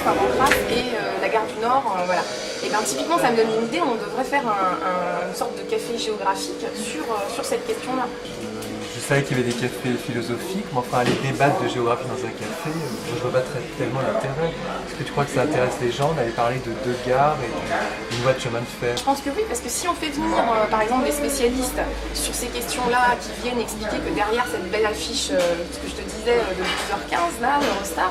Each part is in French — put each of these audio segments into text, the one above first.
Saint-Pancras et la gare du Nord, voilà. Et bien typiquement ça me donne une idée, on devrait faire une sorte de café géographique sur cette question-là. Je savais qu'il y avait des cafés philosophiques, mais enfin aller débattre de géographie dans un café, je ne vois pas tellement l'intérêt. Est-ce que tu crois que ça intéresse les gens d'aller parler de deux gares et d'une voie de chemin de fer? Je pense que oui, parce que si on fait venir par exemple des spécialistes sur ces questions-là qui viennent expliquer que derrière cette belle affiche, ce que je te disais de 12h15 là, Eurostar,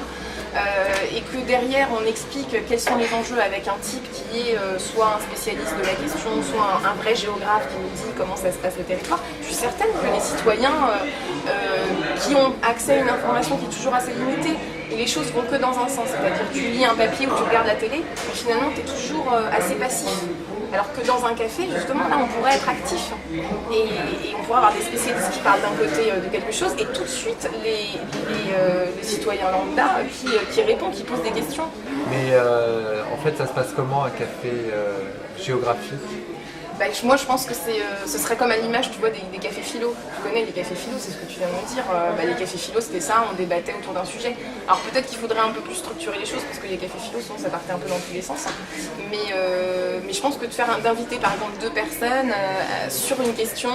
et que derrière on explique quels sont les enjeux avec un type qui est soit un spécialiste de la question, soit un vrai géographe qui nous dit comment ça se passe le territoire, je suis certaine que les citoyens qui ont accès à une information qui est toujours assez limitée, et les choses vont que dans un sens, c'est-à-dire tu lis un papier ou tu regardes la télé, mais finalement tu es toujours assez passif. Alors que dans un café, justement, là, on pourrait être actif et on pourrait avoir des spécialistes qui parlent d'un côté de quelque chose et tout de suite les citoyens lambda qui répondent, qui posent des questions. Mais en fait, ça se passe comment un café géographique? Bah, moi je pense que ce serait comme à l'image tu vois, des cafés philo. Tu connais les cafés philo, c'est ce que tu viens de me dire. Les cafés philo c'était ça, on débattait autour d'un sujet. Alors peut-être qu'il faudrait un peu plus structurer les choses parce que les cafés philo sinon ça partait un peu dans tous les sens. Mais je pense que d'inviter par exemple deux personnes sur une question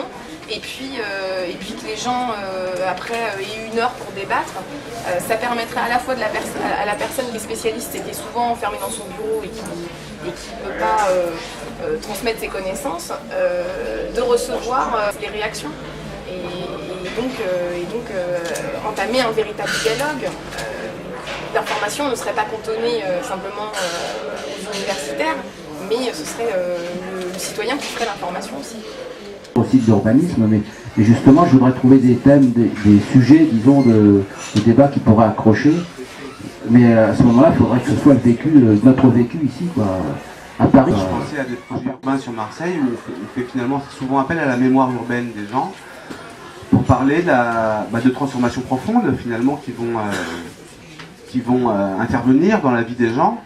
et puis que les gens après aient une heure pour débattre, ça permettrait à la fois à la personne qui est spécialiste et qui est souvent enfermée dans son bureau et qui ne peut pas transmettre ses connaissances, de recevoir les réactions et donc entamer un véritable dialogue. L'information ne serait pas cantonnée simplement aux universitaires, mais ce serait le citoyen qui ferait l'information aussi. Aussi de l'urbanisme, mais justement je voudrais trouver des thèmes, des sujets, disons, de débats qui pourraient accrocher. Mais à ce moment-là, il faudrait que ce soit le vécu, notre vécu ici, quoi. À Paris. Je pensais à des projets urbains sur Marseille où on fait finalement souvent appel à la mémoire urbaine des gens pour parler de transformations profondes finalement qui vont intervenir dans la vie des gens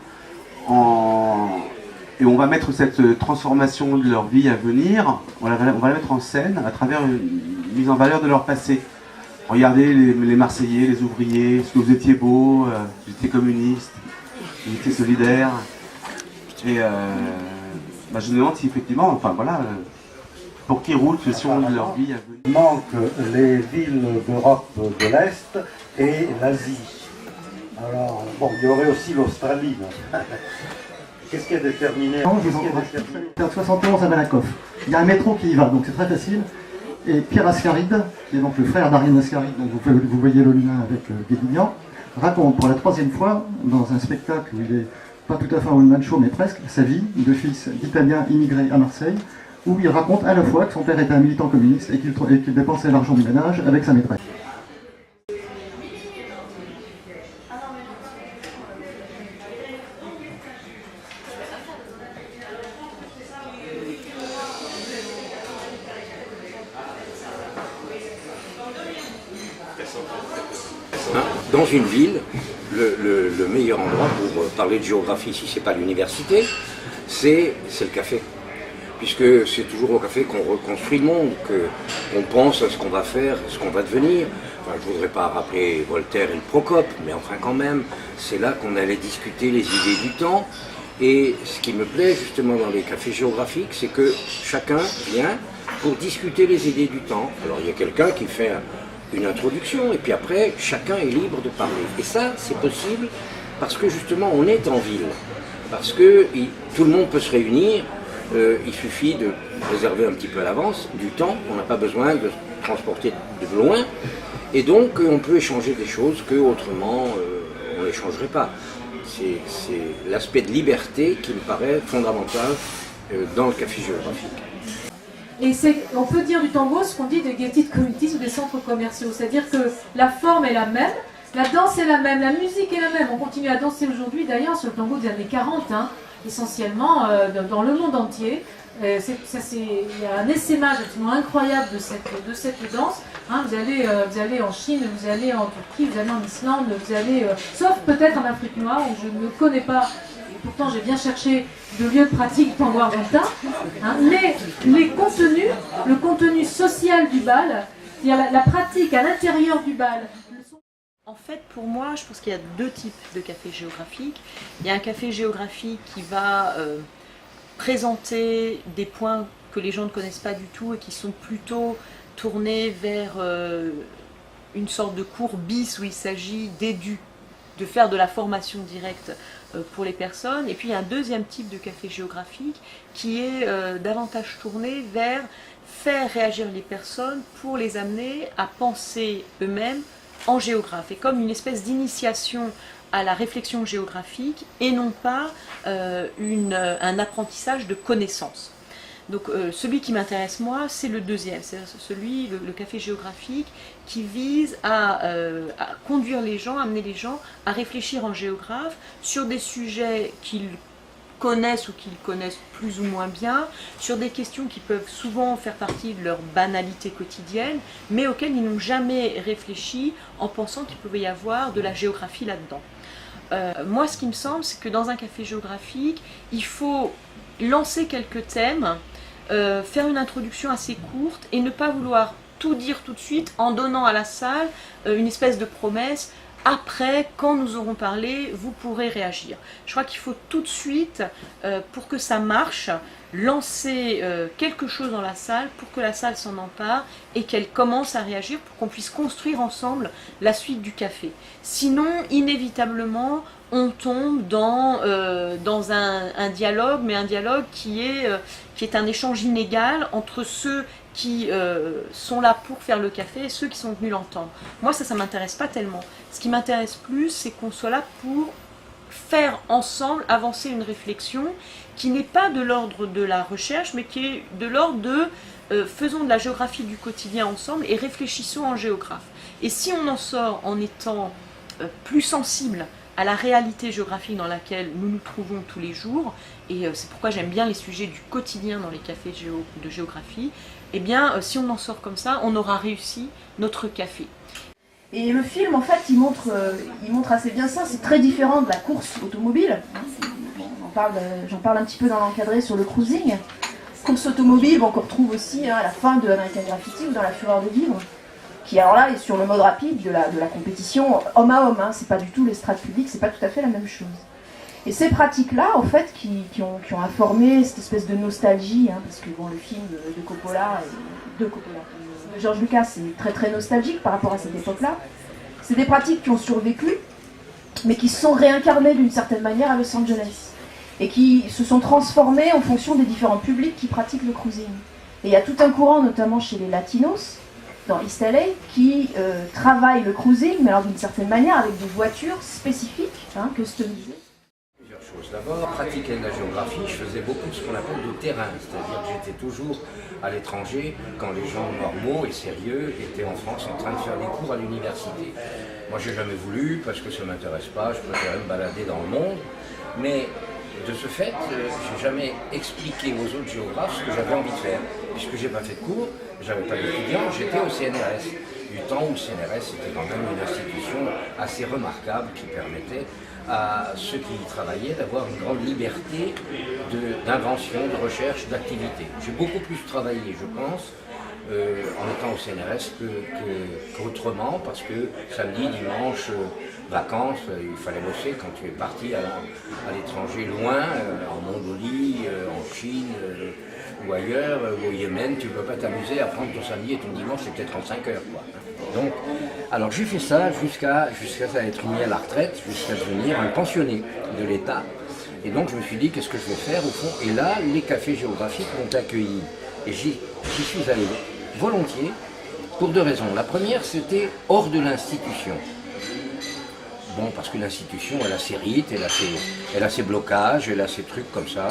et on va mettre cette transformation de leur vie à venir, on va la mettre en scène à travers une mise en valeur de leur passé. Regardez les Marseillais, les ouvriers, ce que vous étiez beaux, vous étiez communistes, vous étiez solidaires. Et je me demande si effectivement, pour qu'ils roulent ce sont de leur vie à venir. Il manque les villes d'Europe de l'Est et l'Asie. Alors, bon, il y aurait aussi l'Australie. Qu'est-ce qui est déterminé? C'est à 71 à Malakoff. Il y a un métro qui y va, donc c'est très facile. Et Pierre Ascaride, qui est donc le frère d'Ariane Ascaride, donc vous voyez le lien avec Guédignan, raconte pour la 3e fois, dans un spectacle où il est pas tout à fait un one-man show, mais presque, sa vie de fils d'Italiens immigrés à Marseille, où il raconte à la fois que son père était un militant communiste et qu'il dépensait l'argent du ménage avec sa maîtresse. Dans une ville, le meilleur endroit pour parler de géographie, si ce n'est pas l'université, c'est le café. Puisque c'est toujours au café qu'on reconstruit le monde, qu'on pense à ce qu'on va faire, ce qu'on va devenir. Enfin, je ne voudrais pas rappeler Voltaire et le Procope, mais enfin quand même, c'est là qu'on allait discuter les idées du temps. Et ce qui me plaît justement dans les cafés géographiques, c'est que chacun vient pour discuter les idées du temps. Alors il y a quelqu'un qui fait une introduction, et puis après, chacun est libre de parler. Et ça, c'est possible parce que justement, on est en ville. Parce que tout le monde peut se réunir, il suffit de réserver un petit peu à l'avance du temps, on n'a pas besoin de se transporter de loin, et donc on peut échanger des choses qu'autrement on n'échangerait pas. C'est l'aspect de liberté qui me paraît fondamental dans le café géographique. Et on peut dire du tango ce qu'on dit des gated communities ou des centres commerciaux, c'est-à-dire que la forme est la même, la danse est la même, la musique est la même. On continue à danser aujourd'hui d'ailleurs sur le tango des années 40, essentiellement dans le monde entier. Il y a un essaimage absolument incroyable de cette danse. Vous allez en Chine, vous allez en Turquie, vous allez en Islande, vous allez, sauf peut-être en Afrique noire où je ne connais pas. Pourtant, j'ai bien cherché de lieux de pratique du tango argentin, mais le contenu social du bal, c'est-à-dire la pratique à l'intérieur du bal, En fait, pour moi, je pense qu'il y a deux types de cafés géographiques. Il y a un café géographique qui va présenter des points que les gens ne connaissent pas du tout et qui sont plutôt tournés vers une sorte de cours bis où il s'agit de faire de la formation directe pour les personnes. Et puis il y a un deuxième type de café géographique qui est davantage tourné vers faire réagir les personnes pour les amener à penser eux-mêmes en géographe, et comme une espèce d'initiation à la réflexion géographique et non pas un apprentissage de connaissances. Donc celui qui m'intéresse moi, c'est le deuxième, c'est celui, le café géographique, qui vise à conduire les gens, amener les gens à réfléchir en géographe sur des sujets qu'ils connaissent ou qu'ils connaissent plus ou moins bien, sur des questions qui peuvent souvent faire partie de leur banalité quotidienne, mais auxquelles ils n'ont jamais réfléchi en pensant qu'il pouvait y avoir de la géographie là-dedans. Moi, ce qui me semble, c'est que dans un café géographique, il faut lancer quelques thèmes, faire une introduction assez courte et ne pas vouloir tout dire tout de suite en donnant à la salle une espèce de promesse. Après, quand nous aurons parlé, vous pourrez réagir. Je crois qu'il faut tout de suite, pour que ça marche, lancer quelque chose dans la salle pour que la salle s'en empare et qu'elle commence à réagir pour qu'on puisse construire ensemble la suite du café. Sinon, inévitablement, on tombe dans un dialogue, mais un dialogue qui est un échange inégal entre ceux qui sont là pour faire le café et ceux qui sont venus l'entendre. Moi, ça ne m'intéresse pas tellement. Ce qui m'intéresse plus, c'est qu'on soit là pour faire ensemble avancer une réflexion qui n'est pas de l'ordre de la recherche, mais qui est de l'ordre de faisons de la géographie du quotidien ensemble et réfléchissons en géographe. Et si on en sort en étant plus sensible à la réalité géographique dans laquelle nous nous trouvons tous les jours, et c'est pourquoi j'aime bien les sujets du quotidien dans les cafés de géographie, eh bien, si on en sort comme ça, on aura réussi notre café. Et le film, en fait, il montre assez bien ça. C'est très différent de la course automobile. J'en parle un petit peu dans l'encadré sur le cruising. Course automobile, qu'on retrouve aussi à la fin de American Graffiti ou dans La Fureur de vivre, qui alors là est sur le mode rapide de la compétition homme à homme. C'est pas du tout l'estrade publique, c'est pas tout à fait la même chose. Et ces pratiques-là, en fait, qui ont informé cette espèce de nostalgie, parce que bon, le film de Coppola, de George Lucas, c'est très très nostalgique par rapport à cette époque-là. C'est des pratiques qui ont survécu, mais qui se sont réincarnées d'une certaine manière à Los Angeles, et qui se sont transformées en fonction des différents publics qui pratiquent le cruising. Et il y a tout un courant, notamment chez les Latinos, dans East LA, qui travaillent le cruising, mais alors d'une certaine manière avec des voitures spécifiques, customisées. D'abord, pratiquer de la géographie, je faisais beaucoup de ce qu'on appelle du terrain, c'est-à-dire que j'étais toujours à l'étranger quand les gens normaux et sérieux étaient en France en train de faire des cours à l'université. Moi, j'ai jamais voulu parce que ça ne m'intéresse pas, je préférais me balader dans le monde, mais de ce fait, j'ai jamais expliqué aux autres géographes ce que j'avais envie de faire, puisque j'ai pas fait de cours, j'avais pas d'étudiants, j'étais au CNRS. Du temps où le CNRS était quand même une institution assez remarquable qui permettait à ceux qui y travaillaient d'avoir une grande liberté d'invention, de recherche, d'activité. J'ai beaucoup plus travaillé, je pense, en étant au CNRS qu'autrement, parce que samedi, dimanche, vacances, il fallait bosser quand tu es parti à l'étranger loin, en Mongolie, en Chine, ou ailleurs, ou au Yémen, tu ne peux pas t'amuser à prendre ton samedi et ton dimanche, c'est peut-être 35 heures, quoi. Donc, alors j'ai fait ça jusqu'à être mis à la retraite, jusqu'à devenir un pensionné de l'État. Et donc je me suis dit, qu'est-ce que je vais faire au fond? Et là, les cafés géographiques m'ont accueilli. Et j'y suis allé volontiers pour deux raisons. La première, c'était hors de l'institution. Bon, parce que l'institution, elle a ses rites, elle a ses blocages, elle a ses trucs comme ça.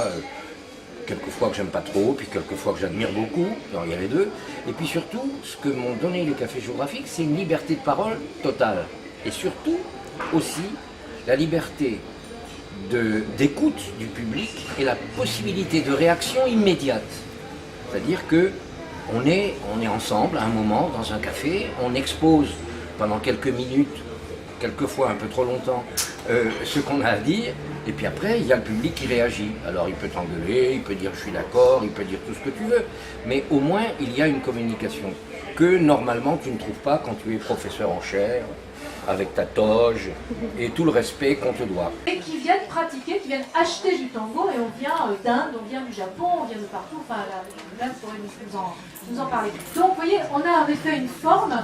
Quelquefois que j'aime pas trop, puis quelquefois que j'admire beaucoup, alors il y a les deux. Et puis surtout, ce que m'ont donné les cafés géographiques, c'est une liberté de parole totale. Et surtout, aussi, la liberté d'écoute du public et la possibilité de réaction immédiate. C'est-à-dire que on est ensemble à un moment dans un café, on expose pendant quelques minutes, quelquefois un peu trop longtemps, ce qu'on a à dire, et puis après, il y a le public qui réagit. Alors il peut t'engueuler, il peut dire je suis d'accord, il peut dire tout ce que tu veux, mais au moins il y a une communication que normalement tu ne trouves pas quand tu es professeur en chaire avec ta toge et tout le respect qu'on te doit. Et qui viennent pratiquer, qui viennent acheter du tango, et on vient d'Inde, on vient du Japon, on vient de partout, enfin là, vous pourrez nous en parler. Donc vous voyez, on a en effet une forme.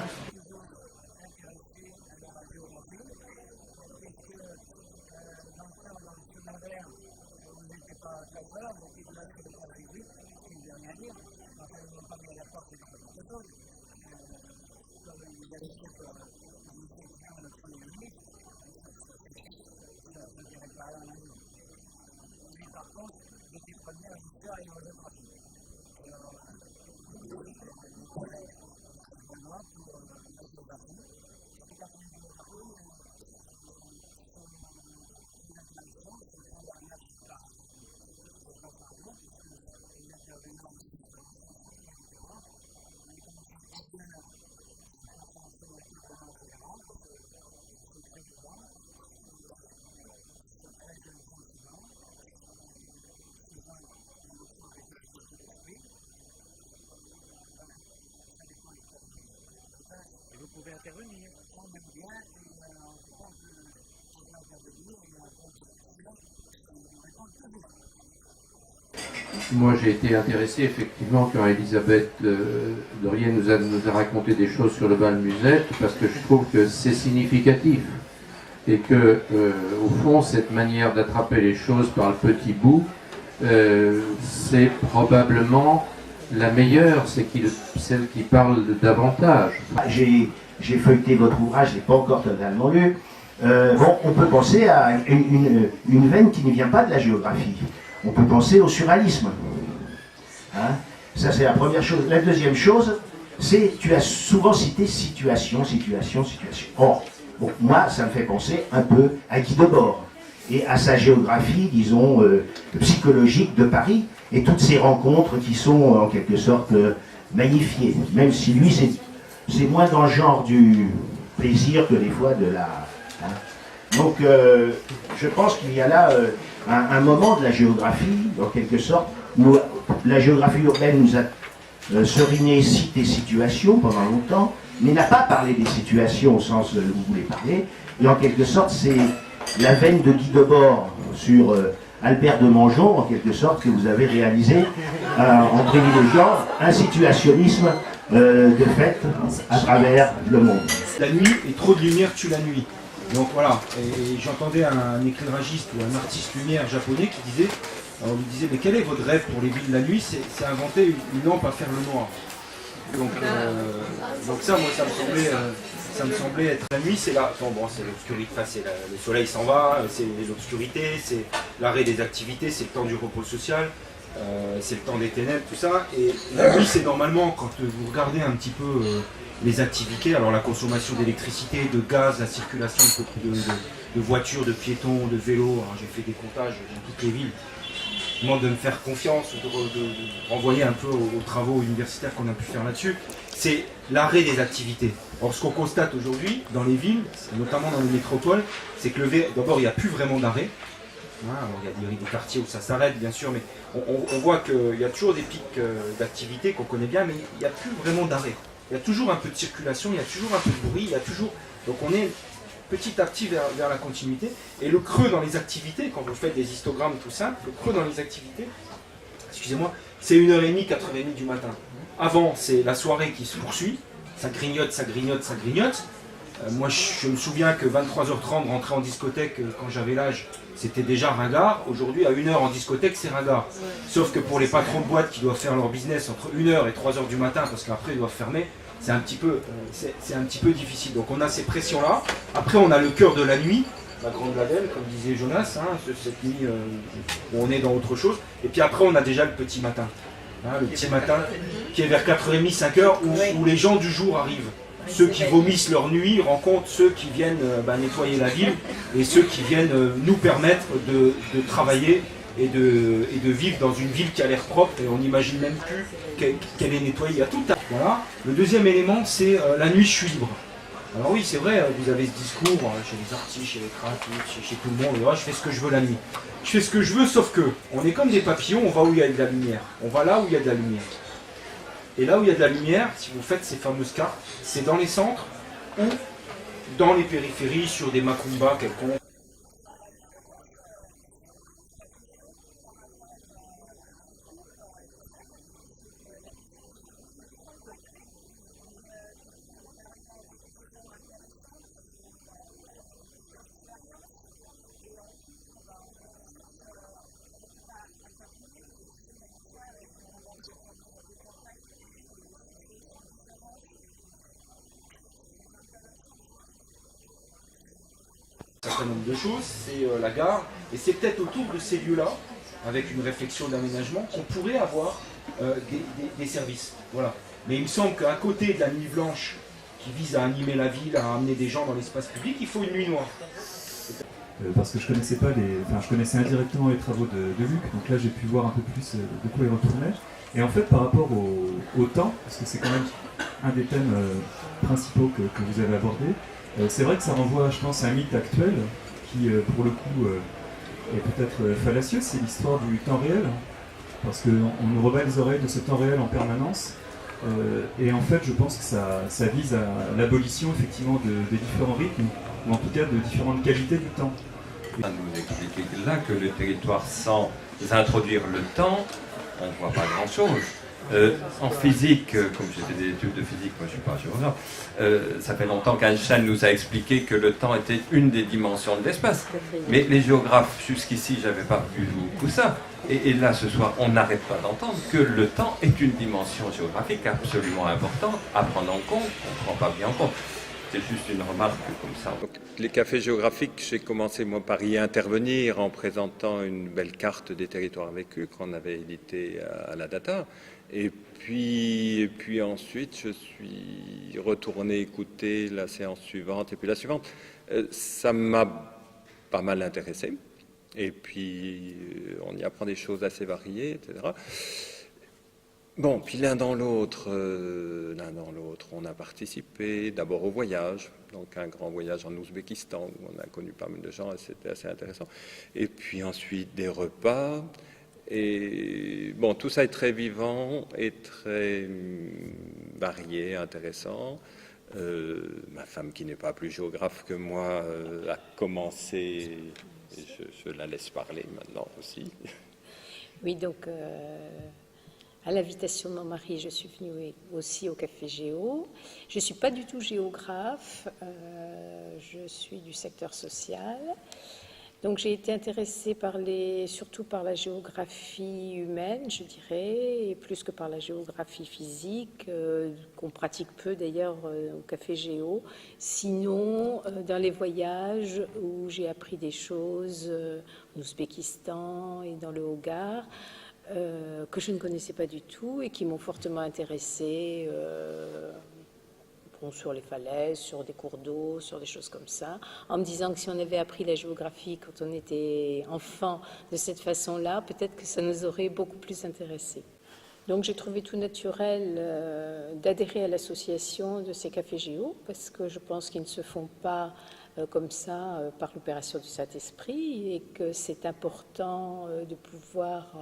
Moi, j'ai été intéressé effectivement quand Elisabeth Dorier nous a raconté des choses sur le bal musette, parce que je trouve que c'est significatif et que, au fond, cette manière d'attraper les choses par le petit bout, c'est probablement la meilleure, c'est celle qui parle davantage. J'ai feuilleté votre ouvrage, je l'ai pas encore totalement lu. Bon, on peut penser à une veine qui ne vient pas de la géographie. On peut penser au surréalisme. Hein? Ça, c'est la première chose. La deuxième chose, c'est, tu as souvent cité situation, situation, situation. Or, bon, moi, ça me fait penser un peu à Guy Debord et à sa géographie, disons, psychologique de Paris, et toutes ces rencontres qui sont, en quelque sorte, magnifiées. Même si lui, c'est moins dans le genre du plaisir que des fois de la... Hein? Donc, je pense qu'il y a là... un moment de la géographie, en quelque sorte, où la géographie urbaine nous a seriné cité situations pendant longtemps, mais n'a pas parlé des situations au sens où vous voulez parler, et en quelque sorte, c'est la veine de Guy Debord sur Albert de Mangeon, en quelque sorte, que vous avez réalisé en privilégiant un situationnisme de fait à travers le monde. La nuit et trop de lumière tue la nuit. Donc voilà, et j'entendais un éclairagiste ou un artiste lumière japonais qui disait, on lui disait, mais quel est votre rêve pour les villes de la nuit? C'est inventer une lampe à faire le noir. Donc ça, moi, ça me semblait être la nuit, c'est là. Bon, c'est l'obscurité, enfin, le soleil s'en va, c'est l'obscurité, c'est l'arrêt des activités, c'est le temps du repos social, c'est le temps des ténèbres, tout ça. Et la nuit, c'est normalement, quand vous regardez un petit peu les activités, alors la consommation d'électricité, de gaz, la circulation de voitures, de piétons, de vélos, j'ai fait des comptages dans toutes les villes. Je demande de me faire confiance, de renvoyer un peu aux travaux universitaires qu'on a pu faire là-dessus. C'est l'arrêt des activités. Or, ce qu'on constate aujourd'hui dans les villes, notamment dans les métropoles, c'est que d'abord, il n'y a plus vraiment d'arrêt. Alors, il y a des quartiers où ça s'arrête, bien sûr, mais on voit qu'il y a toujours des pics d'activité qu'on connaît bien, mais il n'y a plus vraiment d'arrêt. Il y a toujours un peu de circulation, il y a toujours un peu de bruit, il y a toujours... Donc on est petit à petit vers la continuité. Et le creux dans les activités, quand vous faites des histogrammes tout simple, le creux dans les activités, excusez-moi, c'est 1h30, 4h30 du matin. Avant, c'est la soirée qui se poursuit, ça grignote, ça grignote, ça grignote. Moi, je me souviens que 23h30, rentrer en discothèque, quand j'avais l'âge, c'était déjà ringard. Aujourd'hui, à 1h en discothèque, c'est ringard. Sauf que pour les patrons de boîte qui doivent faire leur business entre 1h et 3h du matin, parce qu'après, ils doivent fermer, c'est un petit peu difficile. Donc on a ces pressions-là. Après, on a le cœur de la nuit, la grande label, comme disait Jonas, cette nuit où on est dans autre chose. Et puis après, on a déjà le petit matin. Le petit matin qui est vers 4h30, 5h, où les gens du jour arrivent. Ceux qui vomissent leur nuit rencontrent ceux qui viennent nettoyer la ville et ceux qui viennent nous permettre de travailler et de vivre dans une ville qui a l'air propre et on n'imagine même plus qu'elle est nettoyée. Il y a tout. Voilà. Le deuxième élément, c'est la nuit, je suis libre. Alors oui, c'est vrai, vous avez ce discours chez les artistes, chez les crafts, chez tout le monde, je fais ce que je veux la nuit. Je fais ce que je veux, sauf que on est comme des papillons, on va où il y a de la lumière. On va là où il y a de la lumière. Et là où il y a de la lumière, si vous faites ces fameuses cartes, c'est dans les centres où dans les périphéries, sur des macumbas quelconques. Un certain nombre de choses, c'est la gare, et c'est peut-être autour de ces lieux-là, avec une réflexion d'aménagement, qu'on pourrait avoir des services. Voilà. Mais il me semble qu'à côté de la nuit blanche, qui vise à animer la ville, à amener des gens dans l'espace public, il faut une nuit noire. Parce que je connaissais pas je connaissais indirectement les travaux de Luc, donc là j'ai pu voir un peu plus de quoi il retournait. Et en fait, par rapport au temps, parce que c'est quand même un des thèmes principaux que vous avez abordé, c'est vrai que ça renvoie, je pense, à un mythe actuel qui, pour le coup, est peut-être fallacieux, c'est l'histoire du temps réel, parce qu'on nous rebat les oreilles de ce temps réel en permanence, et en fait, je pense que ça vise à l'abolition, effectivement, des différents rythmes, ou en tout cas de différentes qualités du temps. On nous expliquer là que le territoire, sans introduire le temps, on ne voit pas grand-chose. En physique, comme j'ai fait des études de physique, moi je ne suis pas géographe, ça fait longtemps qu'Einstein nous a expliqué que le temps était une des dimensions de l'espace. Mais les géographes, jusqu'ici, je n'avais pas vu beaucoup ça. Et là, ce soir, on n'arrête pas d'entendre que le temps est une dimension géographique absolument importante à prendre en compte, on ne prend pas bien en compte. C'est juste une remarque comme ça. Donc, les cafés géographiques, j'ai commencé moi par y intervenir en présentant une belle carte des territoires vécus qu'on avait éditée à la Data. Et puis ensuite, je suis retourné écouter la séance suivante et puis la suivante. Ça m'a pas mal intéressé. Et puis, on y apprend des choses assez variées, etc. Bon, puis l'un dans l'autre, on a participé d'abord au voyage, donc un grand voyage en Ouzbékistan où on a connu pas mal de gens et c'était assez intéressant. Et puis ensuite des repas. Et bon, tout ça est très vivant et très varié, intéressant. Ma femme, qui n'est pas plus géographe que moi, a commencé, et je la laisse parler maintenant aussi. Oui, donc à l'invitation de mon mari, je suis venue aussi au Café Géo. Je ne suis pas du tout géographe, je suis du secteur social. Donc j'ai été intéressée surtout par la géographie humaine, je dirais, et plus que par la géographie physique, qu'on pratique peu d'ailleurs au Café Géo. Sinon, dans les voyages où j'ai appris des choses, en Ouzbékistan et dans le Hogar, que je ne connaissais pas du tout et qui m'ont fortement intéressée. Sur les falaises, sur des cours d'eau, sur des choses comme ça, en me disant que si on avait appris la géographie quand on était enfant de cette façon-là, peut-être que ça nous aurait beaucoup plus intéressés. Donc j'ai trouvé tout naturel d'adhérer à l'association de ces cafés géo, parce que je pense qu'ils ne se font pas comme ça par l'opération du Saint-Esprit, et que c'est important de pouvoir...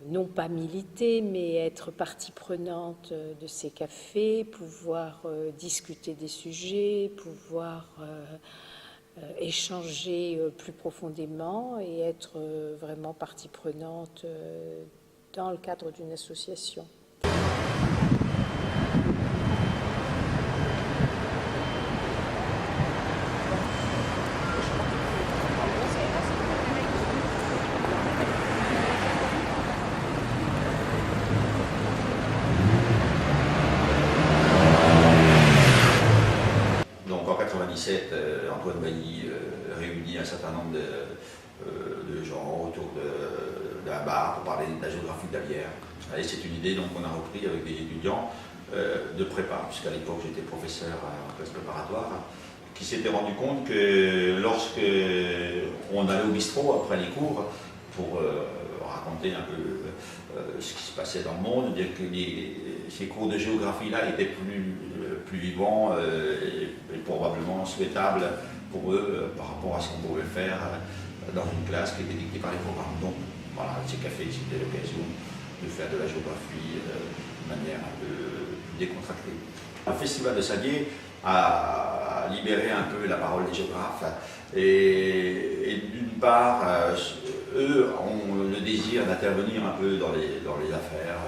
non pas militer, mais être partie prenante de ces cafés, pouvoir discuter des sujets, pouvoir échanger plus profondément et être vraiment partie prenante dans le cadre d'une association. Antoine Bailly réunit un certain nombre de gens autour d'un bar pour parler de la géographie de la bière. Et c'est une idée qu'on a repris avec des étudiants de prépa, puisqu'à l'époque j'étais professeur en classe préparatoire, qui s'étaient rendu compte que lorsque on allait au bistrot après les cours pour raconter un peu ce qui se passait dans le monde, dire que ces cours de géographie-là étaient plus vivants et probablement souhaitables pour eux par rapport à ce qu'on pouvait faire dans une classe qui était dictée par les programmes. Donc voilà, ces cafés, c'était l'occasion de faire de la géographie de manière un peu décontractée. Le Festival de Sadier à libérer un peu la parole des géographes. Et d'une part, eux ont le désir d'intervenir un peu dans les affaires,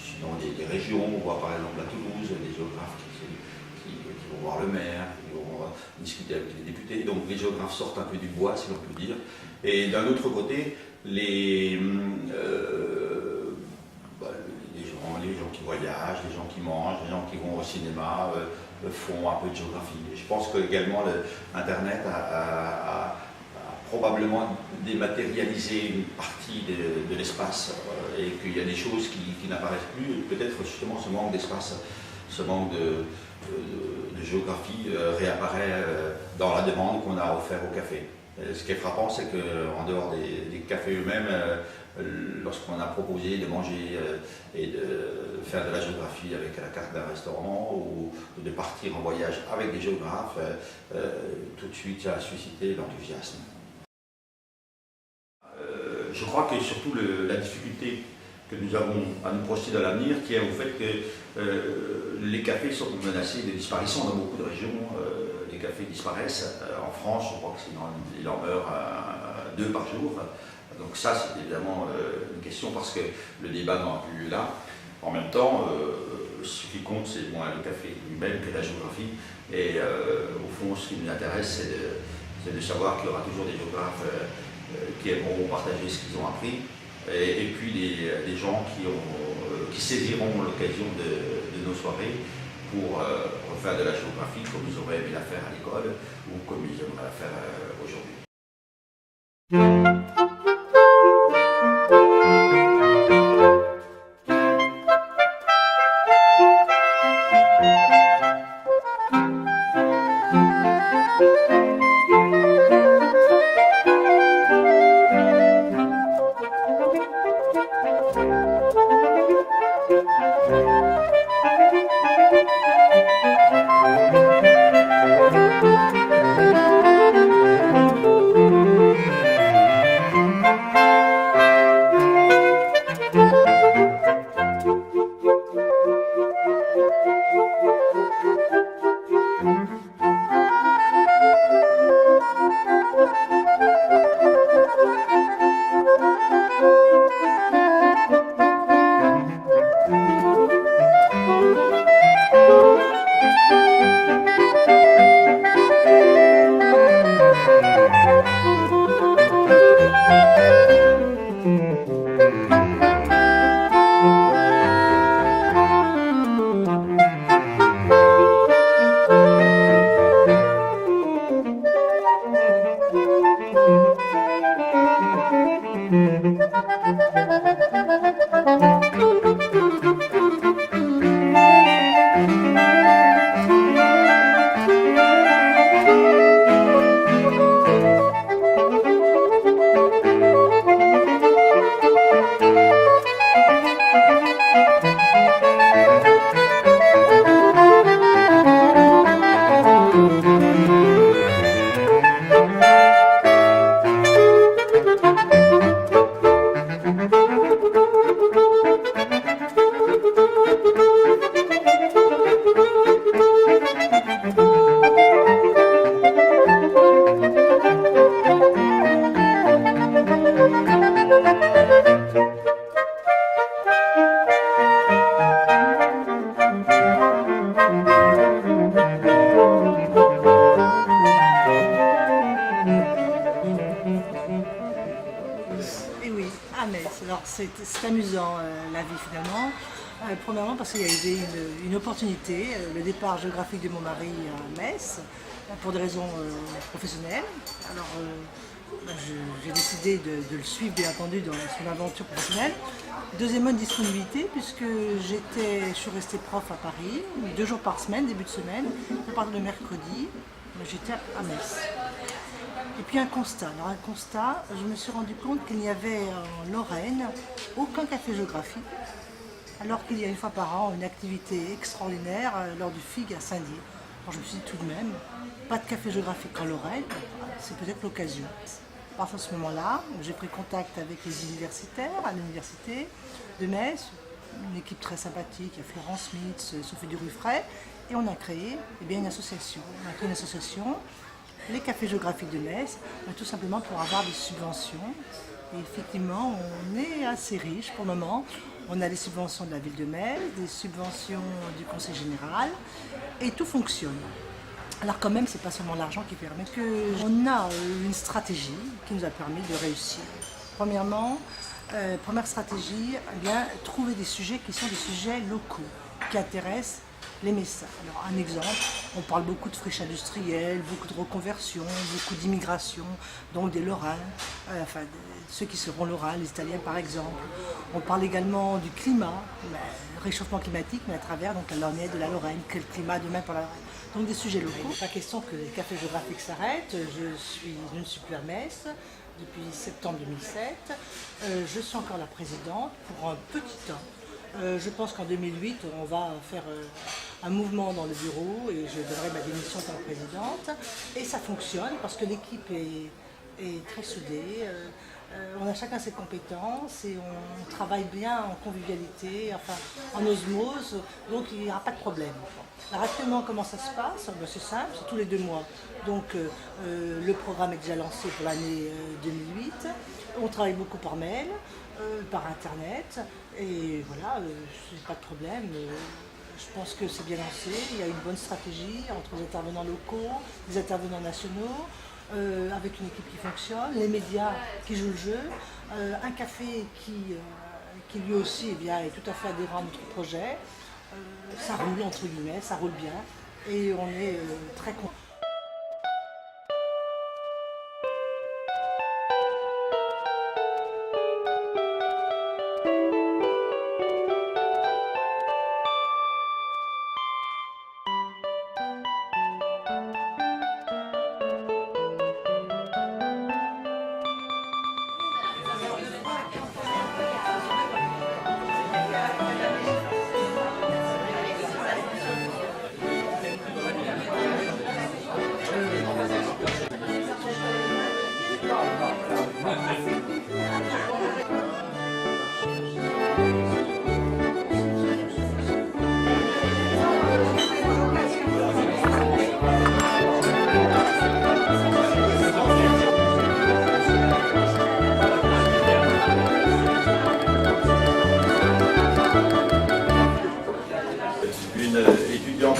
sinon des régions. On voit par exemple à Toulouse des géographes qui vont voir le maire, qui vont discuter avec les députés. Donc les géographes sortent un peu du bois, si l'on peut dire. Et d'un autre côté, les gens qui voyagent, les gens qui mangent, les gens qui vont au cinéma font un peu de géographie. Et je pense que également Internet a probablement dématérialisé une partie de l'espace et qu'il y a des choses qui n'apparaissent plus. Peut-être justement ce manque d'espace, ce manque de géographie réapparaît dans la demande qu'on a offerte au café. Ce qui est frappant, c'est qu'en dehors des cafés eux-mêmes, lorsqu'on a proposé de manger et de faire de la géographie avec la carte d'un restaurant ou de partir en voyage avec des géographes, tout de suite ça a suscité l'enthousiasme. Je crois que surtout la difficulté que nous avons à nous projeter dans l'avenir tient au fait que les cafés sont menacés de disparition dans beaucoup de régions. Les cafés disparaissent. En France, je crois qu'il en meurt 2 par jour. Donc ça, c'est évidemment une question parce que le débat n'a plus lieu là. En même temps, ce qui compte, c'est le café lui-même que la géographie. Et au fond, ce qui nous intéresse, c'est de savoir qu'il y aura toujours des géographes qui aimeront partager ce qu'ils ont appris. Et puis des gens qui saisiront l'occasion de nos soirées pour refaire de la géographie comme ils auraient aimé la faire à l'école ou comme ils aimeraient la faire aujourd'hui. C'est amusant la vie finalement. Premièrement parce qu'il y a eu une opportunité, le départ géographique de mon mari à Metz, pour des raisons professionnelles. Alors j'ai décidé de le suivre bien entendu dans son aventure professionnelle. Deuxièmement, une disponibilité puisque je suis restée prof à Paris, 2 jours par semaine, début de semaine, à partir de mercredi, j'étais à Metz. Et puis un constat. Alors un constat, je me suis rendu compte qu'il n'y avait en Lorraine aucun café géographique, alors qu'il y a une fois par an une activité extraordinaire lors du FIG à Saint-Dié. Alors je me suis dit tout de même, pas de café géographique en Lorraine, c'est peut-être l'occasion. À partir de ce moment-là, j'ai pris contact avec les universitaires à l'université de Metz, une équipe très sympathique, il y a Florence Mitz, Sophie Duruffray, Et on a créé une association. On a créé une association, les cafés géographiques de Metz, tout simplement pour avoir des subventions. Et effectivement, on est assez riche pour le moment. On a des subventions de la ville de Metz, des subventions du conseil général, et tout fonctionne. Alors quand même, c'est pas seulement l'argent qui permet qu'on a une stratégie qui nous a permis de réussir. Premièrement, première stratégie, trouver des sujets qui sont des sujets locaux, qui intéressent les Messins. Alors un exemple, on parle beaucoup de friches industrielles, beaucoup de reconversion, beaucoup d'immigration, donc des Lorrains, ceux qui seront Lorrains, les Italiens par exemple. On parle également du climat, le réchauffement climatique, mais à travers donc, la lorgnette de la Lorraine, quel climat demain pour la Lorraine. Donc des sujets locaux. Il n'est pas question que les cafés géographiques s'arrêtent, je ne suis plus à Metz depuis septembre 2007. Je suis encore la présidente pour un petit temps. Je pense qu'en 2008, on va faire un mouvement dans le bureau et je donnerai ma démission comme présidente. Et ça fonctionne parce que l'équipe est très soudée. On a chacun ses compétences et on travaille bien en convivialité, en osmose, donc il n'y aura pas de problème. Alors actuellement, comment ça se passe? C'est simple, c'est tous les 2 mois. Donc le programme est déjà lancé pour l'année 2008. On travaille beaucoup par mail, par internet, et voilà, c'est pas de problème. Je pense que c'est bien lancé, il y a une bonne stratégie entre les intervenants locaux, les intervenants nationaux, avec une équipe qui fonctionne, les médias qui jouent le jeu, un café qui lui aussi est tout à fait adhérent à notre projet. Ça roule entre guillemets, ça roule bien et on est très contents.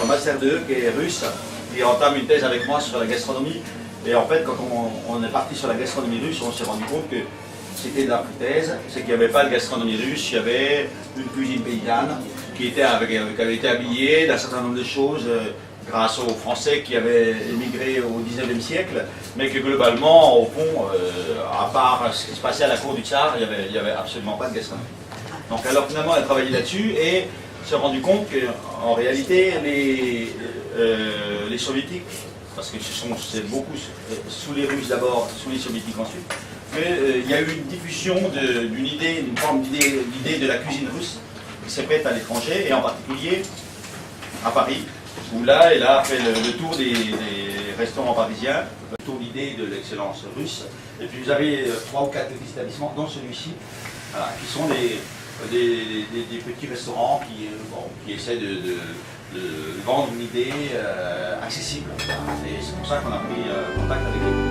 Master 2 qui est russe, qui entame une thèse avec moi sur la gastronomie. Et en fait, quand on est parti sur la gastronomie russe, on s'est rendu compte que c'était de la thèse, c'est qu'il n'y avait pas de gastronomie russe, il y avait une cuisine paysanne qui avait été habillée d'un certain nombre de choses grâce aux Français qui avaient émigré au 19e siècle, mais que globalement, au fond, à part ce qui se passait à la cour du Tsar, il n'y avait absolument pas de gastronomie. Donc alors finalement, elle a travaillé là-dessus et s'est rendu compte qu'en réalité, les soviétiques, parce que c'est beaucoup sous les Russes d'abord, sous les soviétiques ensuite, mais il y a eu une diffusion d'une forme d'idée de la cuisine russe qui s'est faite à l'étranger, et en particulier à Paris, où là, elle a fait le tour des restaurants parisiens, le tour d'idée de l'excellence russe, et puis vous avez 3 ou 4 petits établissements, dont celui-ci, voilà, qui sont des petits restaurants qui essaient de vendre une idée accessible. Et c'est pour ça qu'on a pris contact avec eux.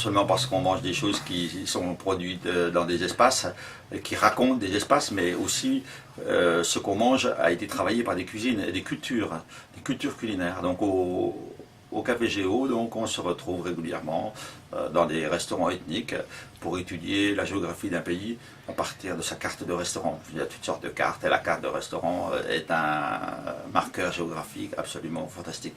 seulement parce qu'on mange des choses qui sont produites dans des espaces, qui racontent des espaces, mais aussi ce qu'on mange a été travaillé par des cuisines et des cultures culinaires. Donc au Café Géo, donc, on se retrouve régulièrement dans des restaurants ethniques pour étudier la géographie d'un pays à partir de sa carte de restaurant. Il y a toutes sortes de cartes et la carte de restaurant est un marqueur géographique absolument fantastique.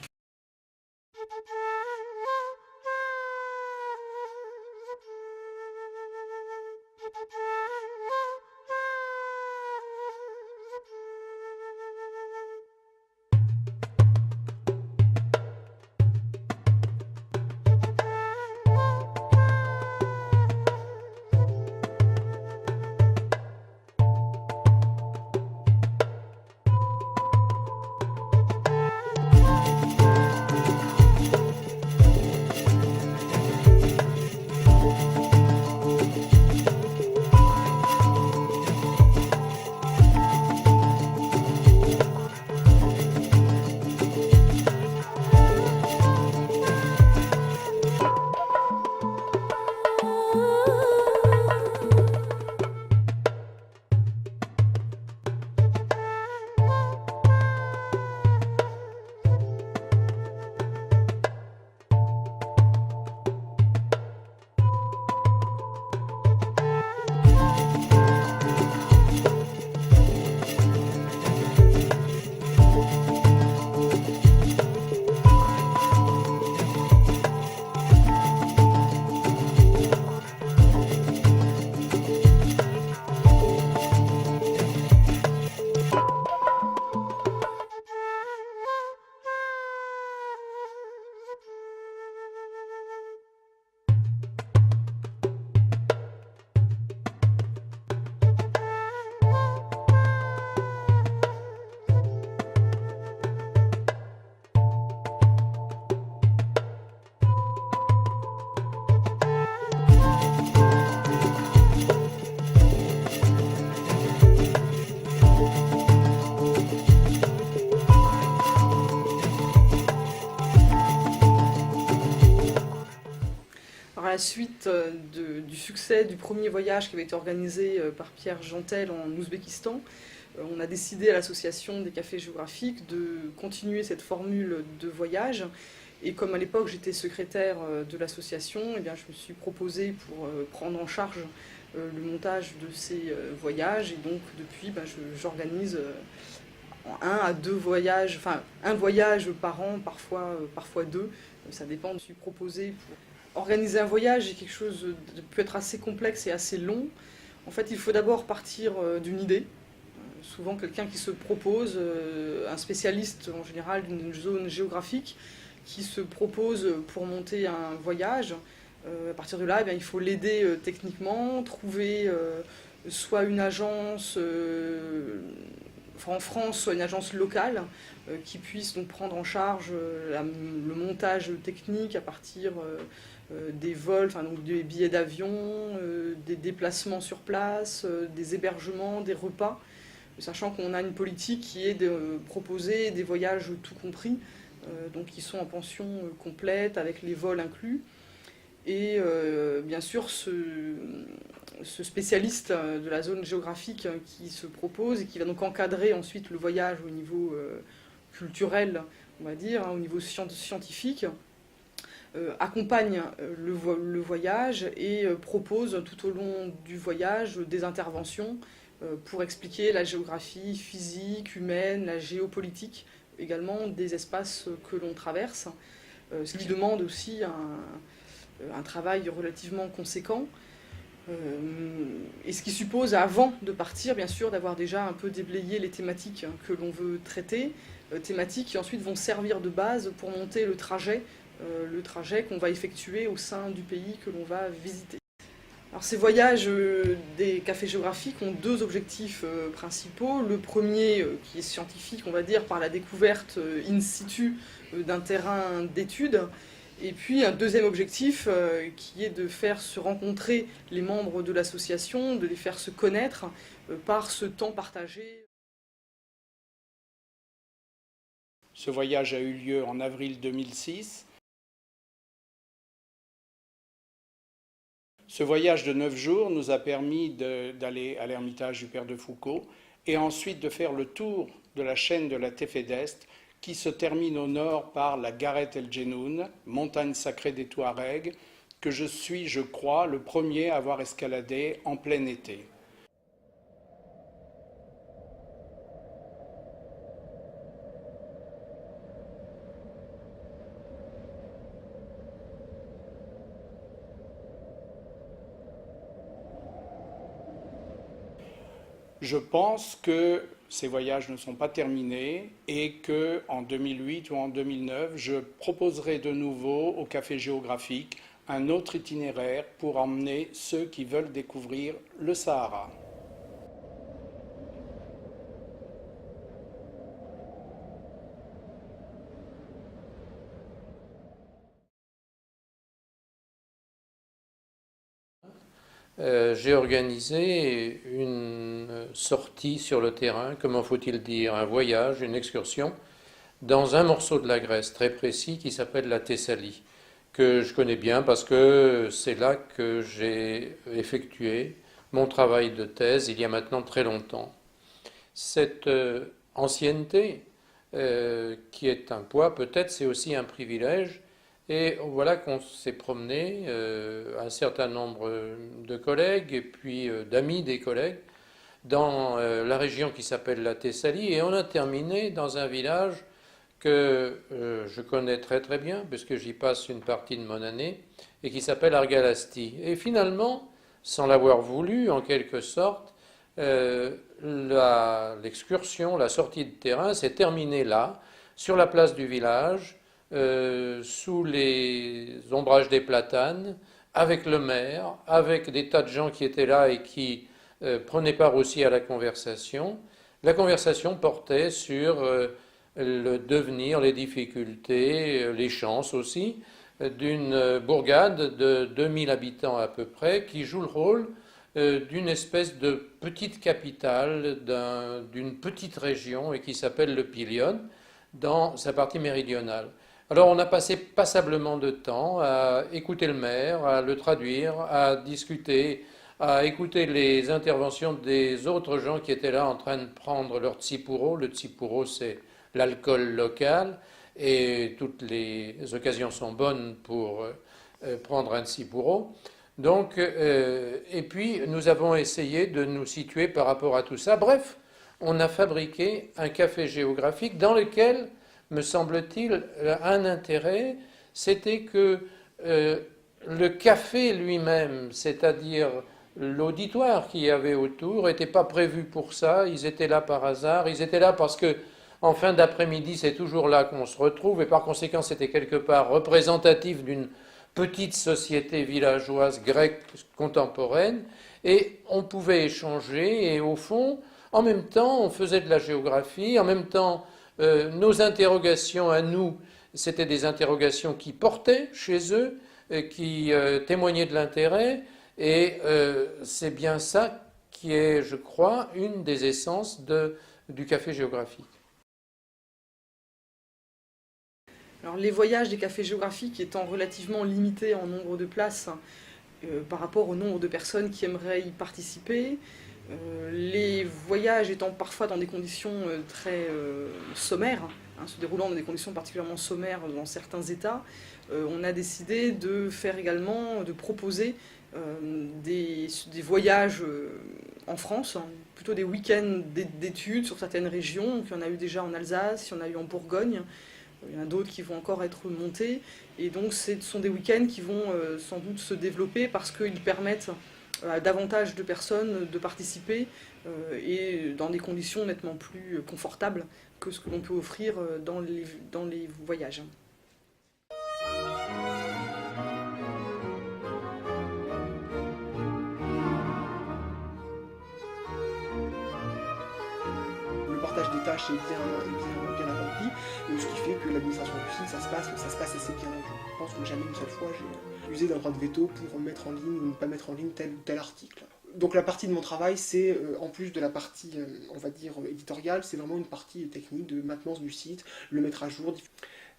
À la suite du succès du premier voyage qui avait été organisé par Pierre Jantel en Ouzbékistan, on a décidé à l'association des cafés géographiques de continuer cette formule de voyage. Et comme à l'époque j'étais secrétaire de l'association, eh bien, je me suis proposée pour prendre en charge le montage de ces voyages. Et donc depuis, j'organise un à deux voyages, enfin un voyage par an, parfois deux, ça dépend. Je me suis proposée pour organiser un voyage est quelque chose de peut être assez complexe et assez long. En fait, il faut d'abord partir d'une idée. Souvent, quelqu'un qui se propose, un spécialiste en général d'une zone géographique, qui se propose pour monter un voyage. À partir de là, eh bien, il faut l'aider techniquement, trouver soit une agence en France, soit une agence locale qui puisse donc prendre en charge le montage technique à partir des vols, enfin, donc des billets d'avion, des déplacements sur place, des hébergements, des repas, sachant qu'on a une politique qui est de proposer des voyages tout compris, donc qui sont en pension complète avec les vols inclus. Et bien sûr, ce spécialiste de la zone géographique qui se propose et qui va donc encadrer ensuite le voyage au niveau culturel, on va dire, au niveau scientifique, accompagne le voyage et propose tout au long du voyage des interventions pour expliquer la géographie physique, humaine, la géopolitique, également des espaces que l'on traverse, ce qui demande aussi un travail relativement conséquent. Et ce qui suppose, avant de partir, bien sûr, d'avoir déjà un peu déblayé les thématiques que l'on veut traiter, thématiques qui ensuite vont servir de base pour monter le trajet qu'on va effectuer au sein du pays que l'on va visiter. Alors, ces voyages des cafés géographiques ont deux objectifs principaux. Le premier, qui est scientifique, on va dire, par la découverte in situ d'un terrain d'étude. Et puis un deuxième objectif qui est de faire se rencontrer les membres de l'association, de les faire se connaître par ce temps partagé. Ce voyage a eu lieu en avril 2006. Ce voyage de 9 jours nous a permis d'aller à l'Ermitage du Père de Foucauld et ensuite de faire le tour de la chaîne de la Tefet d'Est qui se termine au nord par la Garet El Genoun, montagne sacrée des Touaregs, que je suis, je crois, le premier à avoir escaladé en plein été. Je pense que ces voyages ne sont pas terminés et qu'en 2008 ou en 2009, je proposerai de nouveau au Café Géographique un autre itinéraire pour emmener ceux qui veulent découvrir le Sahara. J'ai organisé une sortie sur le terrain, comment faut-il dire, un voyage, une excursion, dans un morceau de la Grèce très précis qui s'appelle la Thessalie, que je connais bien parce que c'est là que j'ai effectué mon travail de thèse il y a maintenant très longtemps. Cette ancienneté, qui est un poids, peut-être c'est aussi un privilège. Et voilà qu'on s'est promené, un certain nombre de collègues et puis d'amis des collègues, dans la région qui s'appelle la Thessalie. Et on a terminé dans un village que je connais très très bien, puisque j'y passe une partie de mon année, et qui s'appelle Argalasti. Et finalement, sans l'avoir voulu, en quelque sorte, l'excursion, la sortie de terrain s'est terminée là, sur la place du village, sous les ombrages des platanes, avec le maire, avec des tas de gens qui étaient là et qui prenaient part aussi à la conversation. La conversation portait sur le devenir, les difficultés, les chances aussi, d'une bourgade de 2000 habitants à peu près, qui joue le rôle d'une espèce de petite capitale, d'une petite région, et qui s'appelle le Pilion, dans sa partie méridionale. Alors on a passé passablement de temps à écouter le maire, à le traduire, à discuter, à écouter les interventions des autres gens qui étaient là en train de prendre leur tsipuro. Le tsipuro, c'est l'alcool local, et toutes les occasions sont bonnes pour prendre un tsipuro. Donc, et puis nous avons essayé de nous situer par rapport à tout ça. Bref, on a fabriqué un café géographique dans lequel, me semble-t-il, un intérêt, c'était que le café lui-même, c'est-à-dire l'auditoire qu'il y avait autour, n'était pas prévu pour ça. Ils étaient là par hasard, ils étaient là parce que en fin d'après-midi, c'est toujours là qu'on se retrouve, et par conséquent, c'était quelque part représentatif d'une petite société villageoise grecque contemporaine, et on pouvait échanger, et au fond, en même temps, on faisait de la géographie, en même temps, nos interrogations à nous, c'était des interrogations qui portaient chez eux, qui témoignaient de l'intérêt, et c'est bien ça qui est, je crois, une des essences du café géographique. Alors, les voyages des cafés géographiques étant relativement limités en nombre de places par rapport au nombre de personnes qui aimeraient y participer, les voyages étant parfois dans des conditions très sommaires, se déroulant dans des conditions particulièrement sommaires dans certains États, on a décidé de faire également, de proposer des voyages en France, plutôt des week-ends d'études sur certaines régions. Donc, il y en a eu déjà en Alsace, il y en a eu en Bourgogne. Il y en a d'autres qui vont encore être montés, et donc ce sont des week-ends qui vont sans doute se développer parce qu'ils permettent à davantage de personnes de participer et dans des conditions nettement plus confortables que ce que l'on peut offrir dans les voyages. Le partage des tâches est bien accompli, ce qui fait que l'administration du site, ça se passe assez bien. Je pense que jamais une seule fois j'ai usé d'un droit de veto pour mettre en ligne ou ne pas mettre en ligne tel ou tel article. Donc la partie de mon travail, c'est en plus de la partie, on va dire, éditoriale, c'est vraiment une partie technique de maintenance du site, le mettre à jour.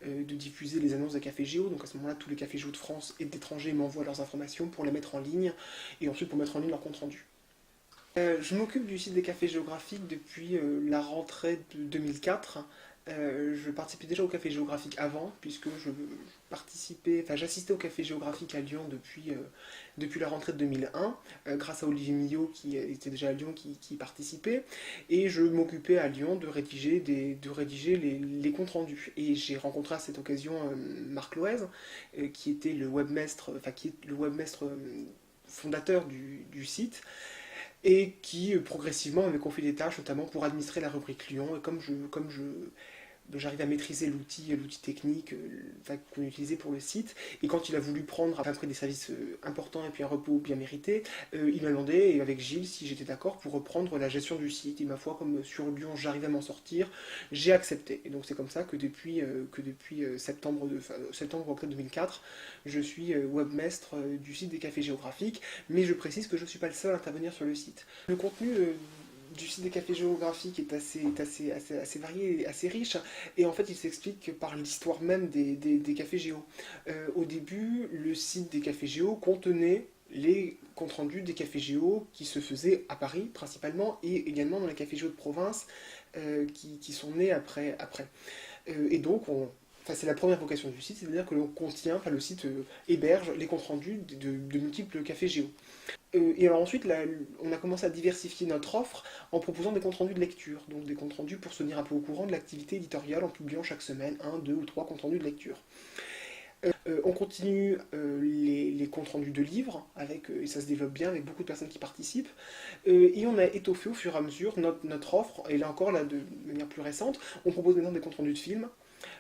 de diffuser les annonces des cafés géo. Donc à ce moment-là, tous les cafés géo de France et d'étrangers m'envoient leurs informations pour les mettre en ligne et ensuite pour mettre en ligne leur compte rendu. Je m'occupe du site des cafés géographiques depuis la rentrée de 2004. Je participais déjà au café géographique avant, puisque j'assistais au café géographique à Lyon depuis la rentrée de 2001, grâce à Olivier Millot qui était déjà à Lyon, qui participait, et je m'occupais à Lyon de rédiger les comptes rendus. Et j'ai rencontré à cette occasion Marc Loez, qui était le webmestre, fondateur du site, et qui progressivement m'avait confié des tâches, notamment pour administrer la rubrique Lyon. Et comme j'arrivais à maîtriser l'outil technique qu'on utilisait pour le site, et quand il a voulu prendre, après des services importants et puis un repos bien mérité, il m'a demandé, et avec Gilles, si j'étais d'accord pour reprendre la gestion du site. Et ma foi, comme sur Lyon j'arrivais à m'en sortir, j'ai accepté. Et donc c'est comme ça que depuis septembre ou octobre 2004, je suis webmestre du site des cafés géographiques, mais je précise que je ne suis pas le seul à intervenir sur le site. Le contenu du site des cafés géographiques est assez varié, assez riche, et en fait il s'explique par l'histoire même des cafés géo. Au début, le site des cafés géo contenait les comptes rendus des cafés géo qui se faisaient à Paris principalement, et également dans les cafés géo de province qui sont nés après. Et donc c'est la première vocation du site, c'est-à-dire que le site héberge les comptes rendus de multiples cafés géo. Et alors ensuite, on a commencé à diversifier notre offre en proposant des comptes rendus de lecture, donc des comptes rendus pour se tenir un peu au courant de l'activité éditoriale en publiant chaque semaine 1, 2 ou 3 comptes rendus de lecture. On continue les comptes rendus de livres, et ça se développe bien avec beaucoup de personnes qui participent, et on a étoffé au fur et à mesure notre offre, et là encore, de manière plus récente, on propose maintenant des comptes rendus de films,